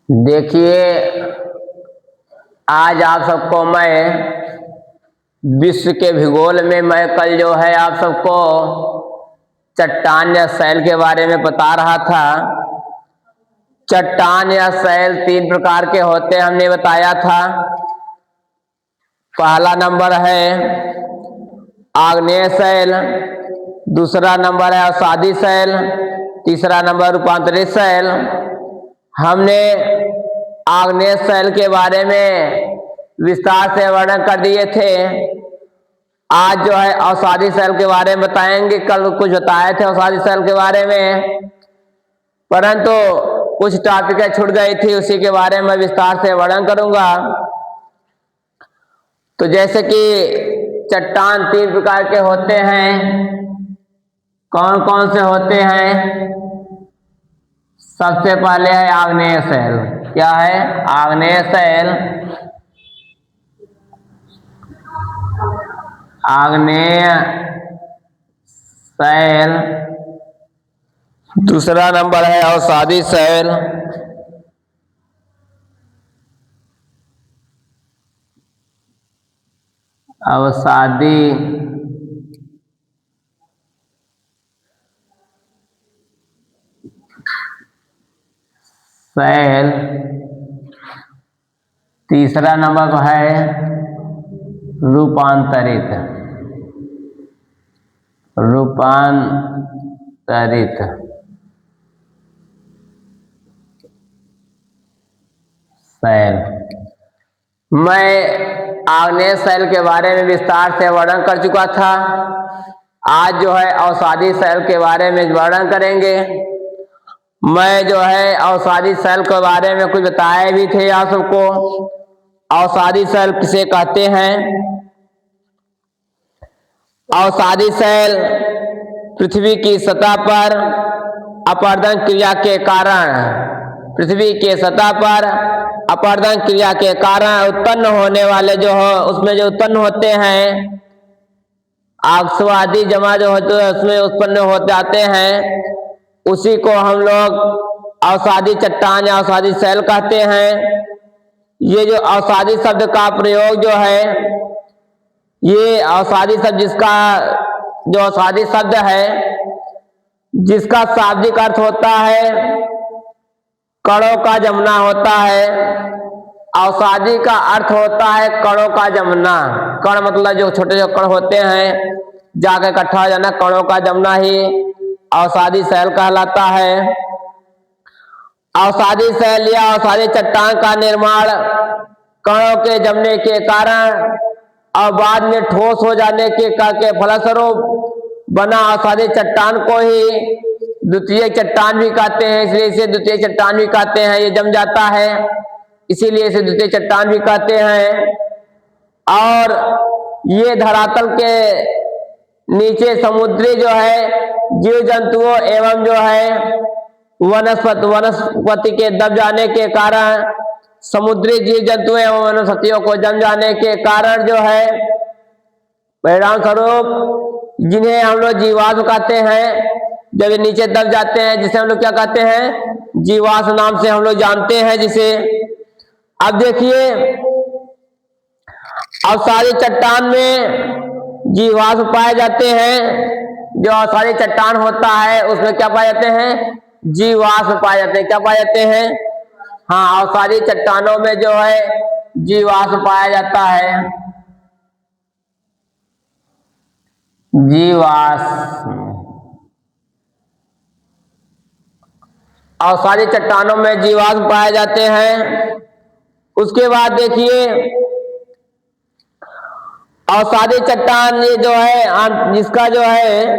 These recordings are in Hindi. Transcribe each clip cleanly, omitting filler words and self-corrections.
देखिए, आज आप सबको मैं विश्व के भूगोल में मैं कल जो है आप सबको चट्टान या शैल के बारे में बता रहा था। चट्टान या शैल तीन प्रकार के होते हैं, हमने बताया था। पहला नंबर है आग्नेय शैल, दूसरा नंबर है अवसादी शैल, तीसरा नंबर रूपांतरित शैल। हमने आग्नेय शैल के बारे में विस्तार से वर्णन कर दिए थे। आज जो है अवसादी शैल के बारे में बताएंगे। कल कुछ बताए थे अवसादी शैल के बारे में, परंतु कुछ टॉपिकें छूट गई थी, उसी के बारे में विस्तार से वर्णन करूंगा। तो जैसे कि चट्टान तीन प्रकार के होते हैं, कौन कौन से होते हैं? सबसे पहले है आग्नेय शैल। क्या है? आग्नेय शैल। आग्नेय शैल। दूसरा नंबर है अवसादी शैल। अवसादी शैल। तीसरा नंबर है रूपांतरित शैल। मैं आग्नेय शैल के बारे में विस्तार से वर्णन कर चुका था। आज जो है अवसादी शैल के बारे में वर्णन करेंगे। मैं जो है अवसादी शैल के बारे में कुछ बताए भी थे आप सबको। अवसादी शैल किसे कहते हैं? अवसादी शैल पृथ्वी की सतह पर अपरदन क्रिया के कारण, पृथ्वी के सतह पर अपरदन क्रिया के कारण उत्पन्न होने वाले जो हो, उसमें जो उत्पन्न होते हैं आक्सवादी जमा जो होते हैं, उसमें उत्पन्न हो जाते हैं, उसी को हम लोग अवसादी चट्टान या अवसादी शैल कहते हैं। ये जो अवसादी शब्द का प्रयोग जो है, ये अवसादी शब्द जो अवसादी शब्द है, जिसका शाब्दिक अर्थ होता है कणों का जमना होता है। अवसादी का अर्थ होता है कणों का जमना। कण मतलब जो छोटे जो कण होते हैं जाके इकट्ठा हो जाना, कणों का जमना ही अवसादी शैल कहलाता है। अवसादी शैल या अवसादी चट्टान का निर्माण कणों के जमने के कारण और बाद में ठोस हो जाने के फलस्वरूप बना अवसादी चट्टान को ही द्वितीय चट्टान भी कहते हैं। इसलिए इसे द्वितीय चट्टान भी कहते हैं। ये जम जाता है, इसीलिए इसे द्वितीय चट्टान भी कहते हैं। और ये धरातल के नीचे समुद्री जो है जीव जंतुओं एवं जो है वनस्पति के दब जाने के कारण, समुद्री जीव जंतुओं एवं वनस्पतियों को जम जाने के कारण जो है परिणाम स्वरूप जिन्हें हम लोग जीवाश्म कहते हैं, जब ये नीचे दब जाते हैं, जिसे हम लोग क्या कहते हैं? जीवाश्म नाम से हम लोग जानते हैं जिसे। अब देखिए, अवसादी चट्टान में जीवाश्म पाए जाते हैं। जो अवसादी चट्टान होता है उसमें क्या पाए जाते हैं? जीवाश्म पाए जाते हैं। क्या पाए जाते हैं? हाँ, अवसादी चट्टानों में जो है जीवाश्म पाया जाता है। जीवाश्म अवसादी चट्टानों में जीवाश्म पाए जाते हैं। उसके बाद देखिए, अवसादी चट्टान ये जो है जिसका जो है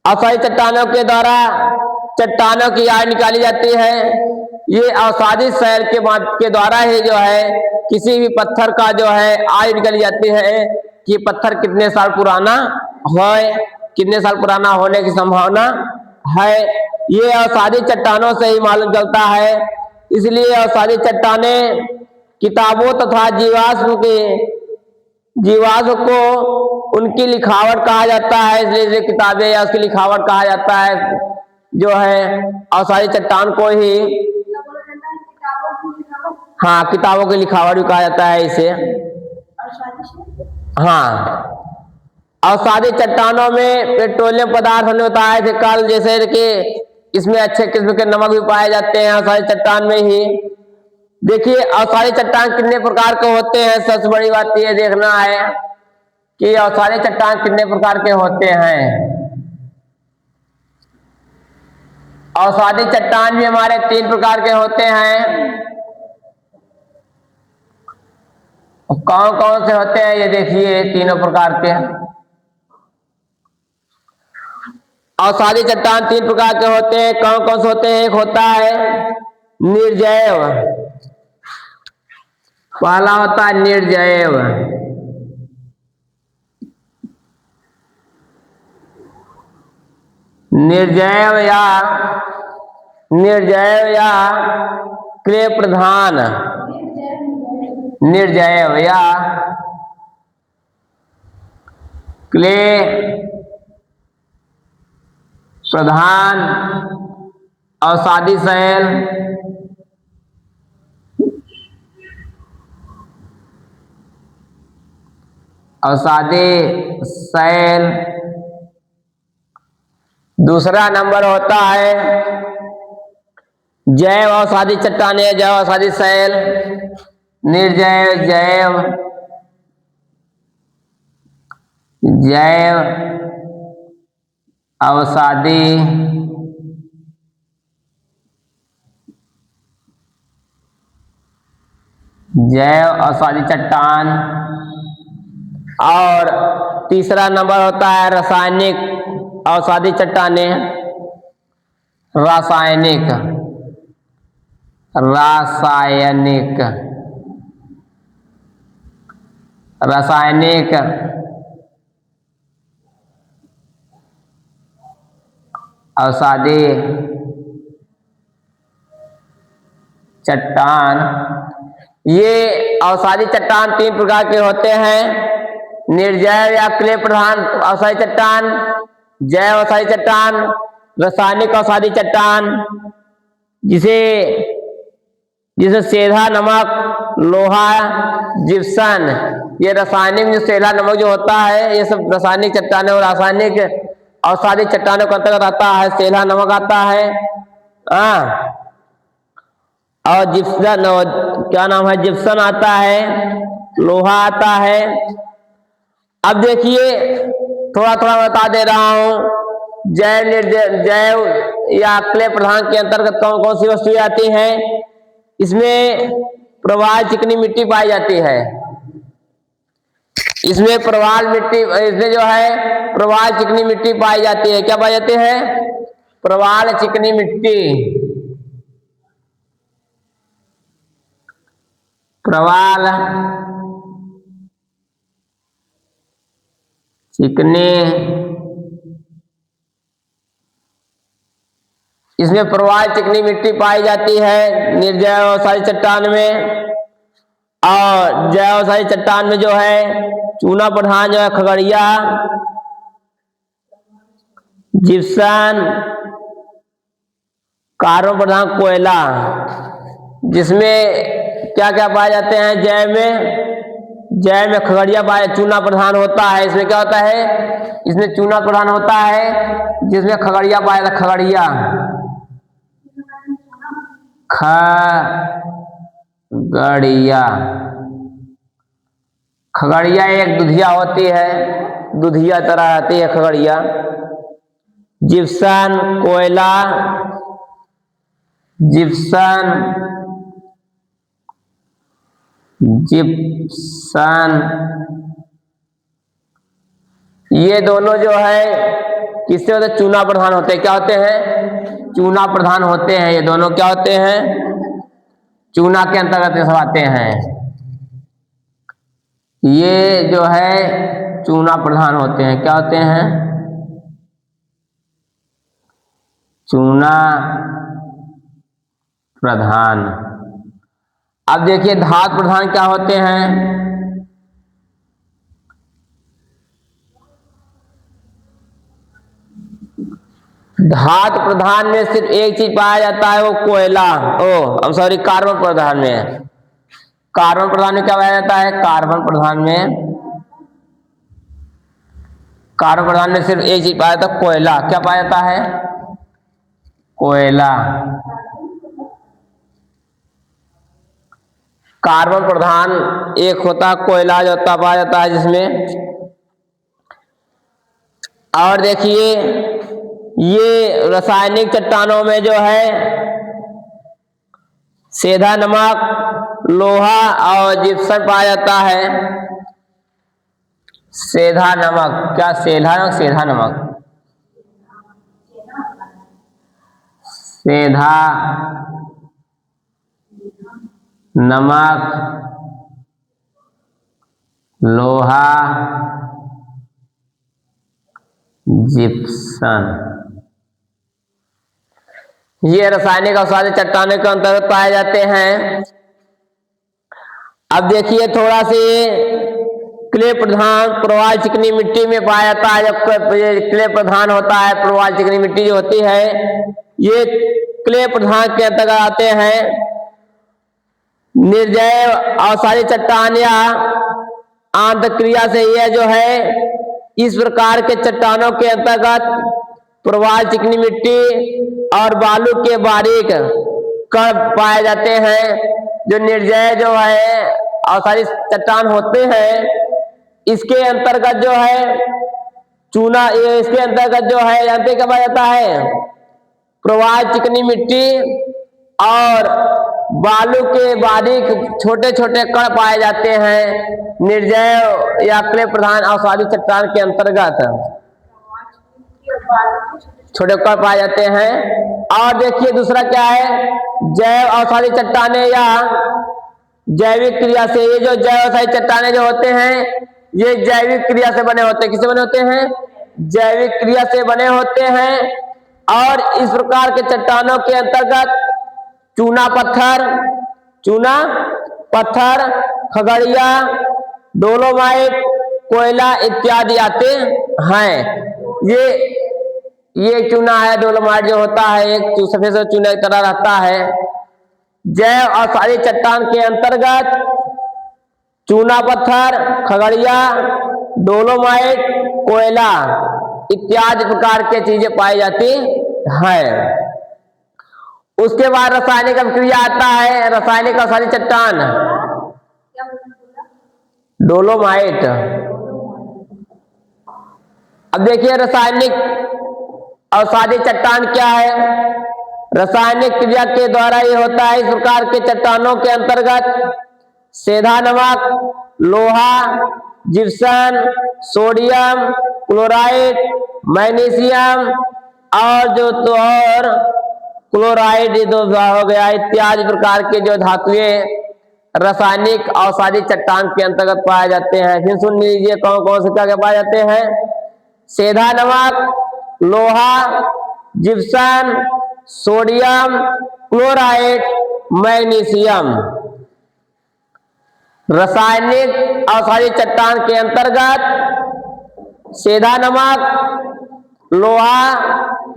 अवसादी चट्टानों के द्वारा चट्टानों की आय निकाली जाती है। ये अवसादी शैल के द्वारा ही जो है किसी भी पत्थर का जो है आय निकाली जाती है कि पत्थर कितने साल पुराना है, कितने साल पुराना होने की संभावना है। ये अवसादी चट्टानों से ही मालूम चलता है। इसलिए अवसादी चट्टानें किताबों तथा जीवाश्म को उनकी लिखावट कहा जाता है। इसलिए इसे किताबें या उसकी लिखावट कहा जाता है, जो है अवसादी चट्टान को ही। हाँ, किताबों की लिखावट भी कहा जाता है इसे। हाँ, अवसादी चट्टानों में पेट्रोलियम पदार्थ हमने बताए थे कल, जैसे कि इसमें अच्छे किस्म के नमक भी पाए जाते हैं अवसादी चट्टान में ही। देखिए अवसादी चट्टान कितने प्रकार के होते हैं, सबसे बड़ी बात यह देखना है कि अवसादी चट्टान कितने प्रकार के होते हैं। अवसादी चट्टान भी हमारे 3 प्रकार के होते हैं। कौन कौन से होते हैं ये देखिए, तीनों प्रकार के। अवसादी चट्टान 3 प्रकार के होते हैं। कौन कौन से होते हैं? एक होता है निर्जैव, पहला होता है निर्जैव। निर्जैव या क्ले प्रधान, निर्जैव या क्ले प्रधान अवसादी शैल, अवसादी शैल। दूसरा नंबर होता है जैव अवसादी चट्टानें, जैव अवसादी शैल, निर्जैव, जैव, जैव अवसादी चट्टान। और तीसरा नंबर होता है रासायनिक अवसादी चट्टानें, रासायनिक अवसादी चट्टान। ये अवसादी चट्टान 3 प्रकार के होते हैं, निर्जैव या क्ले प्रधान अवसादी चट्टान, जैव अवसादी चट्टान, रासायनिक अवसादी चट्टान। जिसे सेंधा नमक, लोहा, जिप्सन, ये रासायनिक जो सेंधा नमक जो होता है, ये सब रासायनिक चट्टानें और रासायनिक अवसादी चट्टानों के अंतर्गत आता है। सेंधा नमक आता है और जिप्सन, क्या नाम है, जिप्सन आता है, लोहा आता है। अब देखिए थोड़ा थोड़ा बता दे रहा हूं, जैव या क्ले प्रधान के अंतर्गत कौन कौन सी वस्तुएं आती हैं। इसमें प्रवाल चिकनी मिट्टी पाई जाती है। इसमें जो है प्रवाल चिकनी मिट्टी पाई जाती है। क्या पाई जाती है? प्रवाल चिकनी मिट्टी, प्रवाल चिकनी, इसमें प्रवाल चिकनी मिट्टी पाई जाती है निर्जैव अवसादी चट्टान में। और जैव अवसादी चट्टान में जो है चूना प्रधान जो है खगड़िया, जिप्सन, कार्बन प्रधान कोयला। जिसमें क्या क्या पाए जाते हैं? जैव में खगड़िया चूना प्रधान होता है। इसमें क्या होता है? इसमें चूना प्रधान होता है, जिसमें खगड़िया पाया जाता है। खगड़िया एक दुधिया होती है, दुधिया तरह आती है खगड़िया। जिप्सन कोयला, जिप्सन ये दोनों जो है किससे होते हैं? चूना प्रधान होते हैं। क्या होते हैं? चूना प्रधान होते हैं। ये दोनों क्या होते हैं? चूना के अंतर्गत सब आते हैं। ये जो है चूना प्रधान होते हैं। क्या होते हैं? चूना प्रधान। अब देखिए धातु प्रधान क्या होते हैं? धातु प्रधान में सिर्फ एक चीज पाया जाता है, वो कोयला, कार्बन प्रधान में। कार्बन प्रधान में क्या पाया जाता है? कार्बन प्रधान में सिर्फ एक चीज पाया जाता है, कोयला। क्या पाया जाता है? कोयला। कार्बन प्रधान एक होता, कोयला जो होता पाया जाता है जिसमें। और देखिए ये रासायनिक चट्टानों में जो है सेंधा नमक, लोहा और जिप्सम पाया जाता है। सेंधा नमक, क्या सेंधा नमक? सेंधा नमक, सेंधा नमक, लोहा, जिप्सम, ये रासायनिक अवसादी चट्टानों के अंतर्गत पाए जाते हैं। अब देखिए थोड़ा से क्ले प्रधान प्रवाल चिकनी मिट्टी में पाया जाता है। जब क्ले प्रधान होता है, प्रवाल चिकनी मिट्टी जो होती है, ये क्ले प्रधान के अंतर्गत आते हैं। निर्जैव अवसादी चट्टान या आंतरिक क्रिया से यह जो है इस प्रकार के चट्टानों के अंतर्गत प्रवाल चिकनी मिट्टी और बालू के बारीक कण पाए जाते हैं। जो निर्जैव जो है अवसादी चट्टान होते हैं, इसके अंतर्गत जो है चूना, इसके अंतर्गत जो है यहाँ पे क्या पाया जाता है? प्रवाल चिकनी मिट्टी और बालू के बारीक छोटे छोटे कण पाए जाते हैं निर्जैव या क्ले प्रधान अवसादी चट्टान के अंतर्गत। छोटे कण पाए जाते हैं। और देखिए दूसरा क्या है? जैव अवसादी चट्टाने या जैविक क्रिया से। ये जो जैव अवसादी चट्टाने जो होते हैं, ये जैविक क्रिया से बने होते हैं। किससे बने होते हैं? जैविक क्रिया से बने होते हैं। और इस प्रकार के चट्टानों के अंतर्गत चूना पत्थर, खगड़िया, डोलोमाइट, कोयला इत्यादि आते हैं। ये चूना है, डोलोमाइट जो होता है एक सफेद चूना की तरह रहता है। जैव अवसादी चट्टान के अंतर्गत चूना पत्थर, खगड़िया, डोलोमाइट, कोयला इत्यादि प्रकार के चीजें पाई जाती है। उसके बाद रासायनिक अभिक्रिया आता है। रासायनिक अवसादी चट्टान डोलोमाइट। अब देखिए रासायनिक अवसादी चट्टान क्या है? रासायनिक क्रिया के द्वारा ये होता है। इस प्रकार के चट्टानों के अंतर्गत सेंधा नमक, लोहा, जिप्सम, सोडियम क्लोराइड, मैग्नीशियम और क्लोराइड हो गया इत्यादि प्रकार के जो धातुएं रासायनिक अवसादी चट्टान के अंतर्गत पाए जाते हैं। फिर सुन लीजिए कौन कौन से क्या पाए जाते हैं? सेंधा नमक, लोहा, जिप्सम, सोडियम क्लोराइड, मैग्नीशियम। रासायनिक अवसादी चट्टान के अंतर्गत सेंधा नमक, लोहा,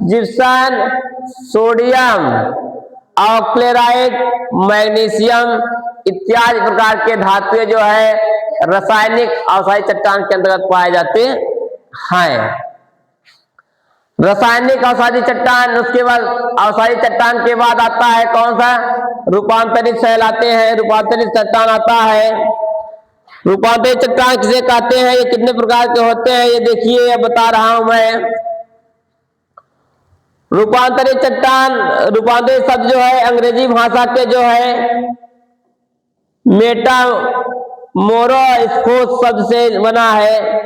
जिप्सम, सोडियम और क्लोराइड, मैग्नीशियम इत्यादि प्रकार के धातुएं जो है रासायनिक अवसादी चट्टान के अंतर्गत पाए जाते हैं। रासायनिक अवसादी चट्टान, उसके बाद अवसादी चट्टान के बाद आता है कौन सा? रूपांतरित शैल आते हैं। रूपांतरित चट्टान आता है। रूपांतरित चट्टान किसे कहते हैं? ये कितने प्रकार के होते हैं ये देखिए, ये बता रहा हूं मैं। रूपांतरित चट्टान, रूपांतरित शब्द जो है अंग्रेजी भाषा के जो है मेटामोरोफोस शब्द से बना है।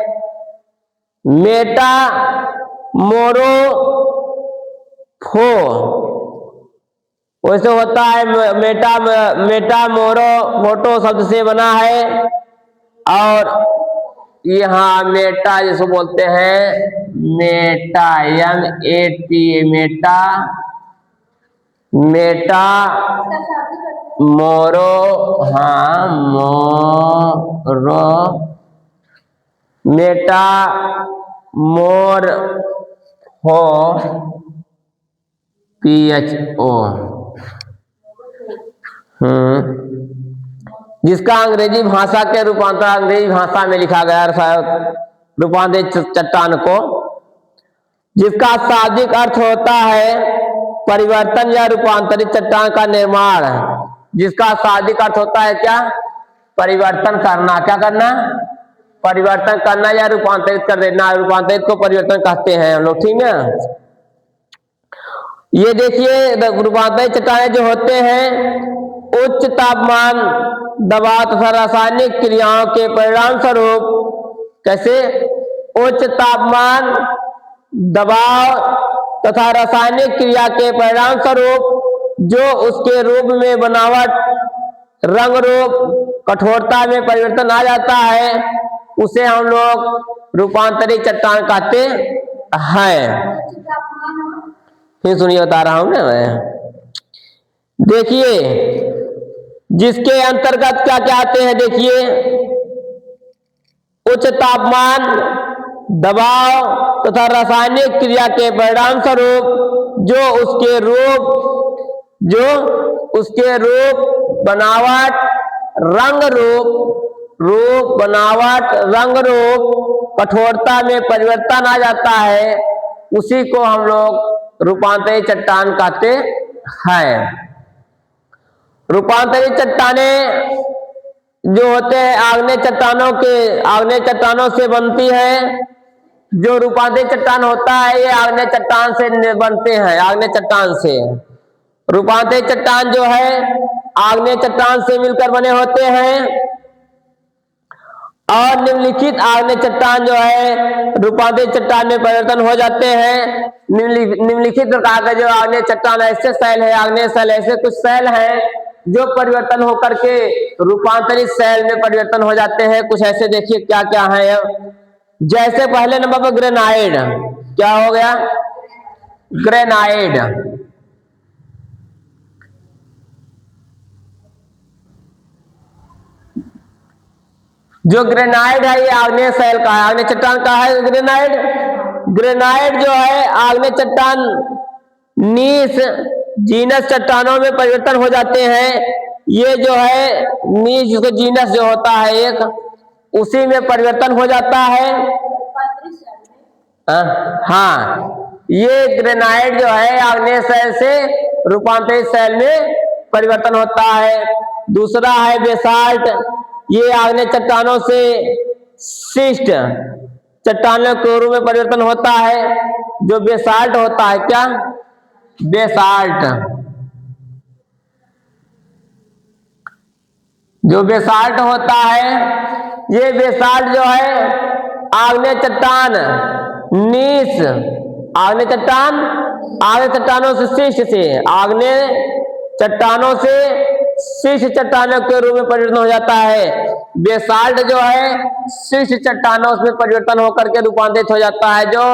मेटामोरोफो वैसे होता है मेटामोरोफोटो शब्द से बना है। और यहाँ मेटा जिसको बोलते हैं मेटा, मेटा मोरो, मेटा मोर हो PHO, जिसका अंग्रेजी भाषा के रूपांतर अंग्रेजी भाषा में लिखा गया रूपांतरित चट्टान को, जिसका शाब्दिक अर्थ होता है परिवर्तन या रूपांतरित चट्टान का निर्माण। जिसका शाब्दिक अर्थ होता है क्या? परिवर्तन करना। क्या करना? परिवर्तन करना या रूपांतरित कर देना। रूपांतरित को परिवर्तन कहते हैं हम लोग, ठीक है। ये देखिए रूपांतरित चट्टानें जो होते हैं उच्च तापमान, दबाव तथा रासायनिक क्रियाओं के परिणाम स्वरूप, कैसे? उच्च तापमान, दबाव तथा रासायनिक क्रिया के परिणाम स्वरूप जो उसके रूप में बनावट, रंग रूप, कठोरता में परिवर्तन आ जाता है, उसे हम लोग रूपांतरित चट्टान कहते हैं। फिर सुनिए, बता रहा हूं ना मैं। देखिए जिसके अंतर्गत क्या क्या आते हैं, देखिए उच्च तापमान, दबाव तथा रासायनिक क्रिया के परिणाम स्वरूप जो उसके रूप, बनावट, रंग रूप, बनावट, रंग रूप, कठोरता में परिवर्तन आ जाता है, उसी को हम लोग रूपांतरित चट्टान कहते हैं। रूपांतरित चट्टानें जो होते हैं आग्नेय चट्टानों से बनती है। जो रूपांतरित चट्टान होता है ये आग्नेय चट्टान से बनते हैं। आग्नेय चट्टान से रूपांतरित चट्टान जो है आग्नेय चट्टान से मिलकर बने होते हैं। और निम्नलिखित आग्नेय चट्टान जो है रूपांतरित चट्टान में परिवर्तन हो जाते हैं। निम्नलिखित प्रकार का जो आग्नेय चट्टान ऐसे शैल है, आग्नेय शैल ऐसे कुछ शैल है जो परिवर्तन होकर के रूपांतरित शैल में परिवर्तन हो जाते हैं। कुछ ऐसे देखिए क्या क्या है। जैसे पहले नंबर पर ग्रेनाइड, क्या हो गया? ग्रेनाइड। जो ग्रेनाइड है ये आग्नेय शैल का है, आग्नेय चट्टान का है ग्रेनाइड। ग्रेनाइड जो है आग्नेय चट्टान नीस जीनस चट्टानों में परिवर्तन हो जाते हैं। ये जो है नीस जिसको जीनस जो होता है एक, उसी में परिवर्तन हो जाता है। हाँ, ये ग्रेनाइड जो है आग्नेय शैल से रूपांतरित शैल में परिवर्तन होता है। दूसरा है बेसाल्ट, ये आग्नेय चट्टानों से शिष्ट चट्टानों के रूप में परिवर्तन होता है। जो बेसाल्ट होता है, क्या? बेसाल्ट। जो बेसाल्ट होता है, ये बेसाल्ट जो है आग्नेय चट्टान नीस, आग्नेय चट्टानों से शिष्ट से, आग्नेय चट्टानों से शिष्ट चट्टानों के रूप में परिवर्तन हो जाता है। बेसाल्ट जो है शिष्ट चट्टानों में परिवर्तन होकर के रूपांतरित हो जाता है। जो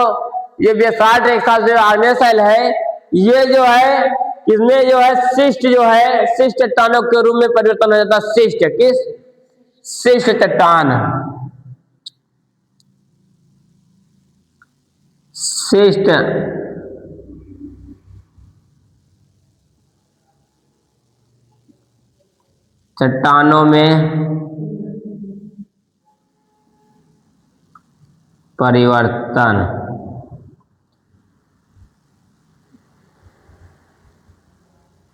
ये बेसाल्ट एक साथ जो आग्नेय शैल है, ये जो है इसमें जो है शिष्ट चट्टानों के रूप में परिवर्तन हो जाता है। शिष्ट, किस? शिष्ट चट्टान, शिष्ट चट्टानों में परिवर्तन।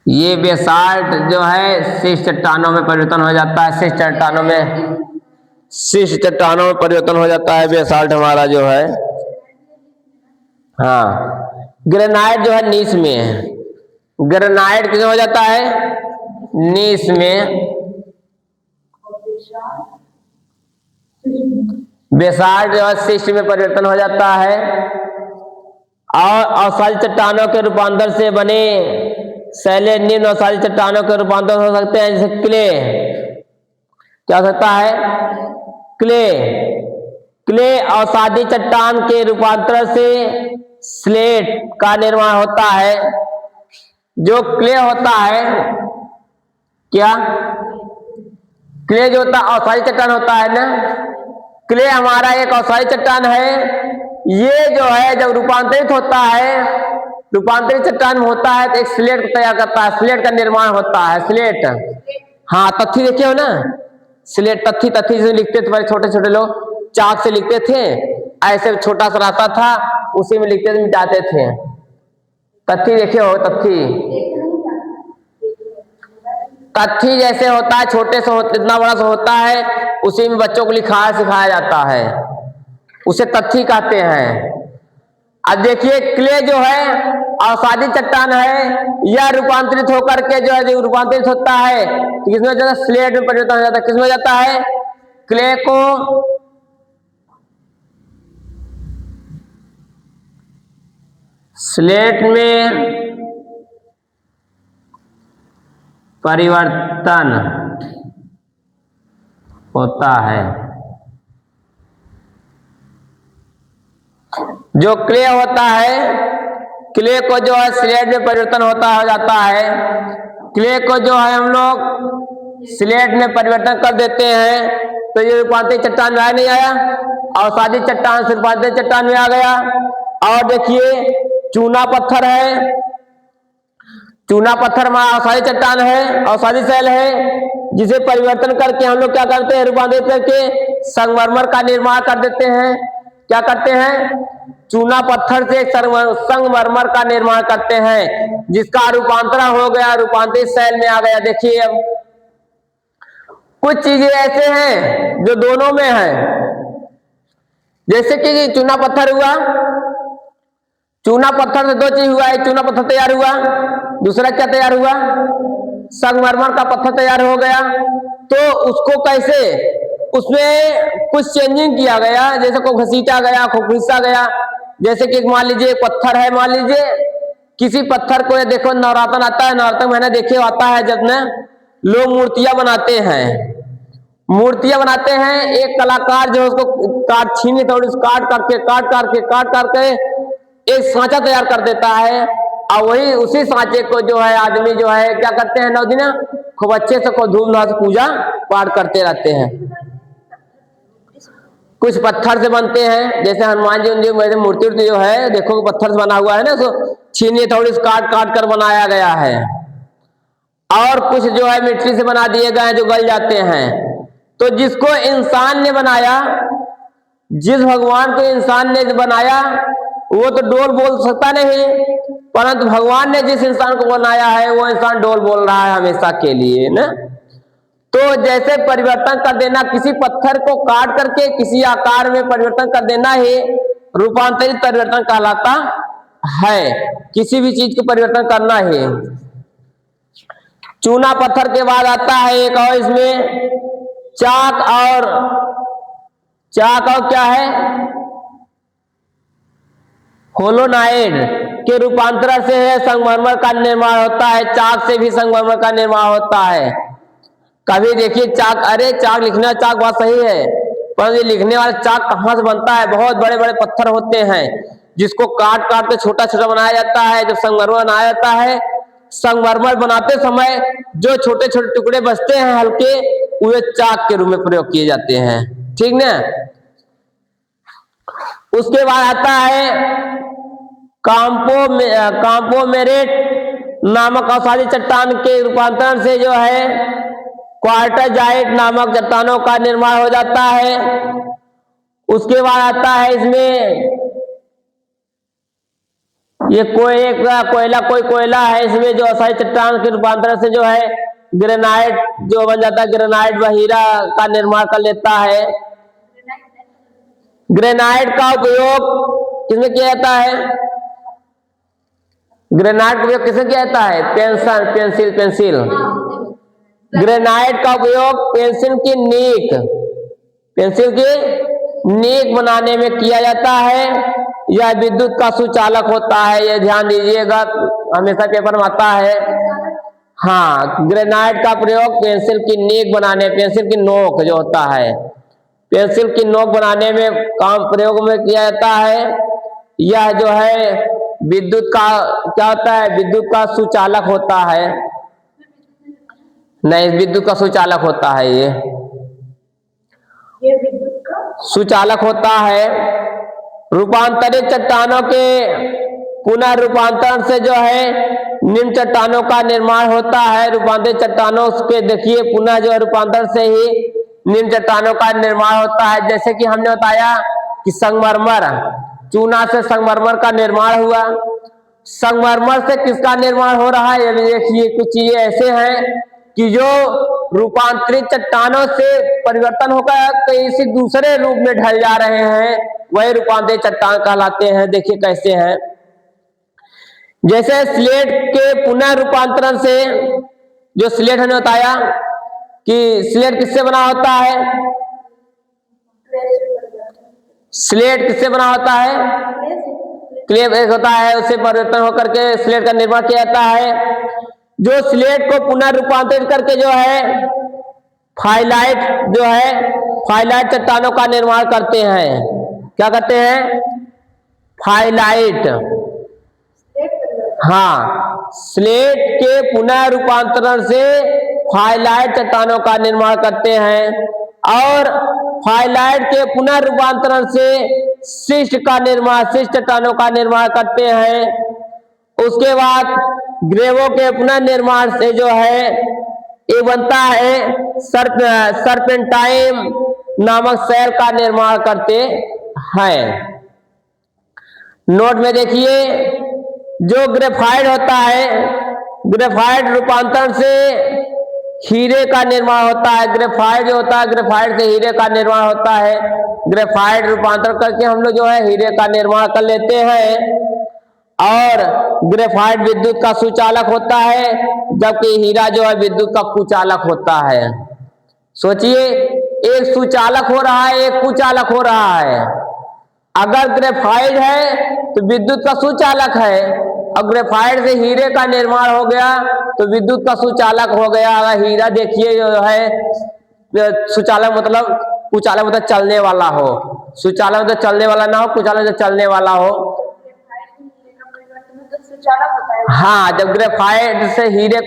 ये बेसाल्ट जो है शिष्ट चट्टानों में परिवर्तन हो जाता है। शिष्ट चट्टानों में परिवर्तन हो जाता है बेसाल्ट हमारा जो है। हाँ, ग्रेनाइट जो है नीस में है। ग्रेनाइट किस हो जाता है? नीस में। बेसाल्ट जो है शिष्ट में परिवर्तन हो जाता है। और अवसादी चट्टानों के रूपांतर से बने शैले निम्न अवसादी चट्टानों के रूपांतर हो सकते हैं। जैसे क्ले, क्या हो सकता है? क्ले अवसादी चट्टान के रूपांतर से स्लेट का निर्माण होता है। जो क्ले होता है, क्या? क्ले जो होता है अवसादी चट्टान होता है ना, क्ले हमारा एक अवसादी चट्टान है। ये जो है जब रूपांतरित होता है रूपांतरित चट्टान में होता है तो एक स्लेट तैयार करता है, स्लेट का निर्माण होता है, स्लेट। हाँ, तथ्थी देखे हो ना, स्लेट तथ्थी, तथ्थी जिसमें लिखते थे, बड़े छोटे छोटे लोग चाक से लिखते थे, ऐसे छोटा सा रहता था, उसी में लिखते थे, मिटाते थे। तथ्थी देखे हो, तथ्थी, तथ्थी जैसे होता है, छोटे से इतना बड़ा सा होता है, उसी में बच्चों को लिखाया सिखाया जाता है, उसे तथ्थी कहते हैं। अब देखिए क्ले जो है अवसादी चट्टान है, यह रूपांतरित होकर के जो है, जो रूपांतरित होता है तो किसमें जाता है, स्लेट में परिवर्तन हो जाता है। किसमें जाता है, क्ले को स्लेट में परिवर्तन होता है। जो क्ले होता है, क्ले को जो है स्लेट में परिवर्तन हो जाता है। क्ले को जो है हम लोग स्लेट में परिवर्तन कर देते हैं तो ये रूपांतरित चट्टान में नहीं आया, अवसादी चट्टान से रूपांतरित चट्टान में आ गया। और देखिए चूना पत्थर है, चूना पत्थर में अवसादी चट्टान है, अवसादी शैल है, जिसे परिवर्तन करके हम लोग क्या करते हैं, रूपांतरित करके संगमरमर का निर्माण कर देते हैं। क्या करते हैं, चूना पत्थर से संगमरमर का निर्माण करते हैं, जिसका रूपांतरण हो गया, रूपांतरित शैल में आ गया। देखिए अब कुछ चीजें ऐसे हैं जो दोनों में है, जैसे कि चूना पत्थर हुआ, चूना पत्थर से दो चीज हुआ, एक चूना पत्थर तैयार हुआ, दूसरा क्या तैयार हुआ, संगमरमर का पत्थर तैयार हो गया। तो उसको कैसे, उसमें कुछ चेंजिंग किया गया, जैसे को घसीटा गया, को घिसा गया। जैसे कि मान लीजिए एक पत्थर है, मान लीजिए किसी पत्थर को, देखो नवरात्र आता है, नवरात्र महीना देखे आता है, जब न लोग मूर्तियां बनाते हैं, मूर्तियां बनाते हैं, एक कलाकार जो उसको छीन थोड़ी काट करके एक सांचा तैयार कर देता है, और वही उसी सांचे को जो है आदमी जो है क्या करते हैं, 9 दिन खूब अच्छे से धूमधाम से पूजा पाठ करते रहते हैं। कुछ पत्थर से बनते हैं, जैसे हनुमान जी मूर्ति जो है देखो पत्थर से बना हुआ है ना, तो छीनिए थोड़ी काट कर बनाया गया है। और कुछ जो है मिट्टी से बना दिए गए हैं जो गल जाते हैं। तो जिसको इंसान ने बनाया, जिस भगवान को इंसान ने बनाया, वो तो डोल बोल सकता नहीं, परंतु भगवान ने जिस इंसान को बनाया है वो इंसान डोल बोल रहा है हमेशा के लिए ना। तो जैसे परिवर्तन कर देना, किसी पत्थर को काट करके किसी आकार में परिवर्तन कर देना ही रूपांतरित परिवर्तन कहलाता है। किसी भी चीज को परिवर्तन करना ही। चूना पत्थर के बाद आता है एक और, इसमें चाक और क्या है, होलोनाइड के रूपांतरण से संगमरमर का निर्माण होता है। चाक से भी संगमरमर का निर्माण होता है। कभी देखिए चाक, अरे चाक लिखने वाला चाक बात सही है, पर ये लिखने वाला चाक कहां से बनता है, बहुत बड़े बड़े पत्थर होते हैं जिसको काट के छोटा छोटा बनाया जाता है। जब संगमरमर बनाया जाता है, संगमरमर बनाते समय जो छोटे छोटे टुकड़े बचते हैं हल्के, वे चाक के रूप में प्रयोग किए जाते हैं, ठीक ना। उसके बाद आता है काम्पोमेरेट नामक अवसादी चट्टान के रूपांतरण से जो है क्वार्टरजाइट नामक चट्टानों का निर्माण हो जाता है। उसके बाद आता है इसमें ये कोई कोयला है, इसमें जो अवसादी चट्टान के रूपांतरण से जो है ग्रेनाइट जो बन जाता है, ग्रेनाइट व हीरा का निर्माण कर लेता है। ग्रेनाइट का उपयोग किसमें किया जाता है, ग्रेनाइट का उपयोग किसमें किया जाता है, पेंसिल। ग्रेनाइट का उपयोग पेंसिल की नीक बनाने में किया जाता है। यह विद्युत का सुचालक होता है, यह ध्यान दीजिएगा, हमेशा पेपर में आता है। हाँ, ग्रेनाइट का प्रयोग पेंसिल की नीक बनाने, पेंसिल की नोक जो होता है, पेंसिल की नोक बनाने में प्रयोग में किया जाता है। यह जो है विद्युत का क्या होता है, विद्युत का सुचालक होता है, नहीं विद्युत का सुचालक होता है, ये विद्युत का सुचालक होता है। रूपांतरित चट्टानों के पुनः रूपांतरण से जो है निम्न चट्टानों का निर्माण होता है। रूपांतरित चट्टानों के देखिए पुनः जो है रूपांतरण से ही निम्न चट्टानों का निर्माण होता है। जैसे कि हमने बताया कि संगमरमर, चूना से संगमरमर का निर्माण हुआ। संगमरमर से किसका निर्माण हो रहा है, ये देखिए कुछ चीजें ऐसे हैं कि जो रूपांतरित चट्टानों से परिवर्तन होकर किसी दूसरे रूप में ढल जा रहे हैं, वही रूपांतरित चट्टान कहलाते हैं। देखिए कैसे हैं, जैसे स्लेट के पुनः रूपांतरण से, जो स्लेट हमने बताया कि स्लेट किससे बना होता है, स्लेट किससे बना होता है, क्ले एक होता है, उससे परिवर्तन होकर के स्लेट का निर्माण किया जाता है। जो स्लेट को पुनः रूपांतरित करके जो है फाइलाइट, जो है फाइलाइट चट्टानों का निर्माण करते हैं। क्या करते हैं, फाइलाइट। हाँ, स्लेट के पुनः रूपांतरण से फाइलाइट चट्टानों का निर्माण करते हैं और फाइलाइट के पुनः रूपांतरण से शिस्ट का निर्माण, शिस्ट चट्टानों का निर्माण करते हैं। उसके बाद ग्रेवो के पुनः निर्माण से जो है ये बनता है सर्पेंटाइम नामक शैल का निर्माण करते हैं। नोट में देखिए, जो ग्रेफाइट होता है, ग्रेफाइट रूपांतरण से हीरे का निर्माण होता है। ग्रेफाइट जो होता है, ग्रेफाइट से हीरे का निर्माण होता है। ग्रेफाइट रूपांतरण करके हम लोग जो है हीरे का निर्माण कर लेते हैं। और ग्रेफाइट विद्युत का सुचालक होता है, जबकि हीरा जो है विद्युत का कुचालक होता है। सोचिए, एक सुचालक हो रहा है, एक कुचालक हो रहा है। अगर ग्रेफाइट है तो विद्युत का सुचालक है, और ग्रेफाइट से हीरे का निर्माण हो गया तो विद्युत का सुचालक हो गया। अगर हीरा देखिए जो है सुचालक मतलब, कुचालक मतलब चलने वाला हो, सुचालक मतलब चलने वाला ना हो, कुचालक मतलब चलने वाला हो। हाँ, जब ग्रेफाइट से हीरे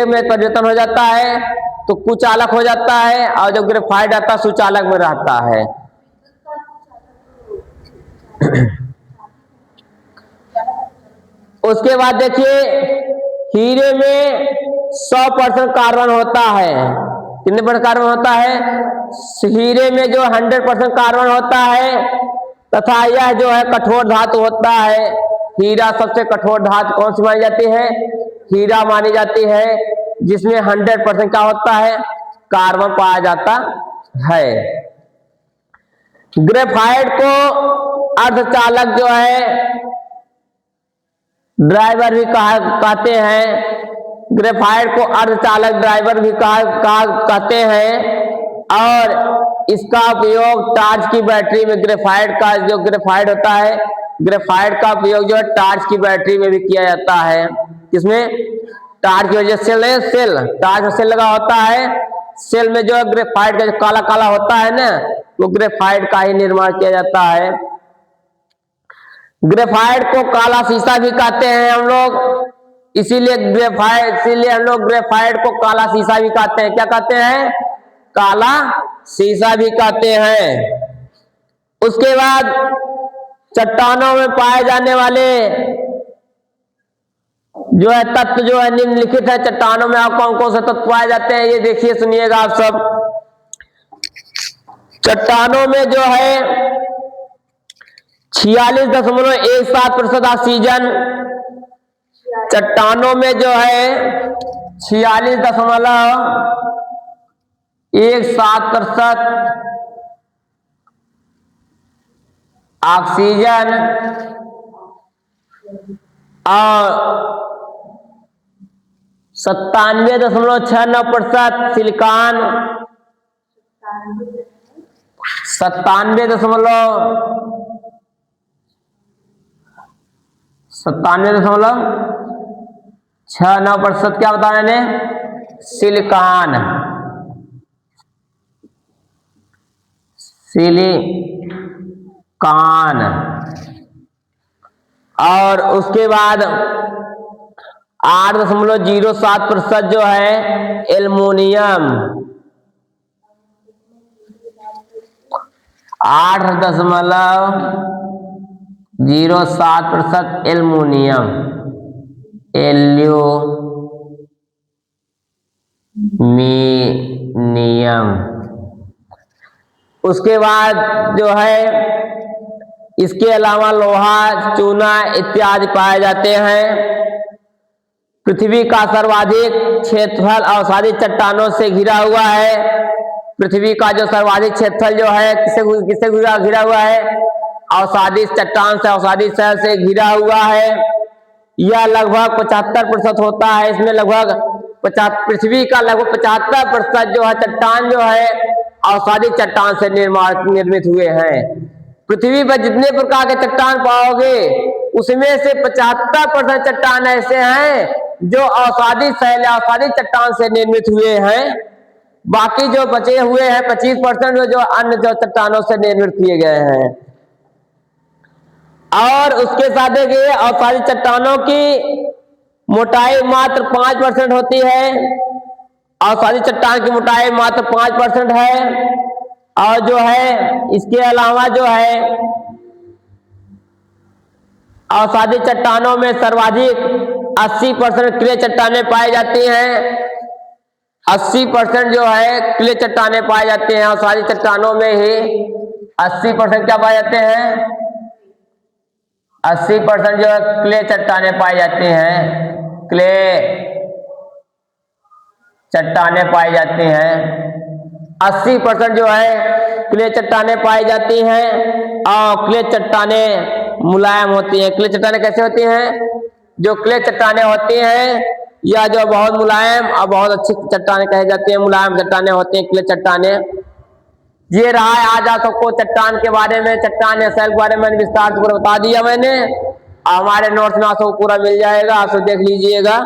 में परिवर्तन हो जाता है तो कुचालक हो जाता है, और जब ग्रेफाइट आता है सुचालक में रहता है। उसके बाद देखिए, हीरे में 100% कार्बन होता है। कितने % कार्बन होता है, हीरे में जो 100% कार्बन होता है, तथा यह जो है कठोर धातु होता है। हीरा सबसे कठोर धातु कौन सी मानी जाती है, हीरा मानी जाती है, जिसमें 100% क्या होता है, कार्बन पाया जाता है। ग्रेफाइट को अर्धचालक जो है ड्राइवर भी कहते हैं। ग्रेफाइट को अर्धचालक ड्राइवर भी कहते हैं। और इसका उपयोग टॉर्च की बैटरी में, ग्रेफाइट का जो ग्रेफाइट होता है, ग्रेफाइट का उपयोग जो है टॉर्च की बैटरी में भी किया जाता है। किसमें, टॉर्च की वजह से सेल, टॉर्च में सेल लगा होता है, सेल में जो है ग्रेफाइट का जो काला काला होता है ना, वो ग्रेफाइट का ही निर्माण किया जाता है। ग्रेफाइट को काला शीशा भी कहते हैं हम लोग, इसीलिए हम लोग ग्रेफाइट को काला शीशा भी कहते हैं। क्या कहते हैं, काला शीशा भी कहते हैं। उसके बाद चट्टानों में पाए जाने वाले जो है तत्व जो है निम्नलिखित है। चट्टानों में आप कौन कौन से तत्व पाए जाते हैं, ये देखिए, सुनिएगा आप सब। चट्टानों में जो है 46.17% ऑक्सीजन, चट्टानों में जो है 46.17% ऑक्सीजन और 97.69% सिलिकॉन, 97.69% क्या बताया मैंने, सिलिकॉन, सिलिकॉन। और उसके बाद 8.07% जो है एल्युमिनियम, 8.07% 0.7% एल्युमिनियम, उसके बाद जो है इसके अलावा लोहा, चूना इत्यादि पाए जाते हैं। पृथ्वी का सर्वाधिक क्षेत्रफल अवसादी चट्टानों से घिरा हुआ है। पृथ्वी का जो सर्वाधिक क्षेत्रफल जो है किससे घिरा हुआ है? अवसादी चट्टान से, अवसादी शैल से घिरा हुआ है। यह लगभग 75% होता है। इसमें लगभग पृथ्वी का लगभग 75% जो है चट्टान जो है अवसादी चट्टान से निर्मित हुए हैं। पृथ्वी पर जितने प्रकार के चट्टान पाओगे उसमें से 75% चट्टान ऐसे हैं जो अवसादी शैल, अवसादी चट्टान से निर्मित हुए हैं। बाकी जो बचे हुए हैं 25% जो अन्य जो चट्टानों से निर्मित किए गए हैं। और उसके साथ देखिए अवसादी चट्टानों की मोटाई मात्र 5% होती है। अवसादी चट्टान की मोटाई मात्र 5% है। और जो है इसके अलावा जो है अवसादी चट्टानों में सर्वाधिक 80% क्ले चट्टानें पाई जाती हैं। 80% जो है क्ले चट्टानें पाए जाते हैं। अवसादी चट्टानों में ही 80% क्या पाए जाते हैं? 80% जो है क्ले चट्टानें पाई जाती हैं। क्ले चट्टानें पाई जाती हैं। 80% जो है क्ले चट्टानें पाई जाती हैं। और क्ले चट्टानें मुलायम होती हैं। क्ले चट्टानें कैसे होती हैं? जो क्ले चट्टानें होती हैं या जो बहुत मुलायम और बहुत अच्छी चट्टानें कही जाती हैं, मुलायम चट्टानें होती हैं क्ले चट्टानें। ये रहा है आज आप सबको चट्टान के बारे में, चट्टान या शैल के बारे में विस्तार से पूरा बता दिया मैंने। हमारे नोट्स में आप सबको पूरा मिल जाएगा, आप सब देख लीजिएगा।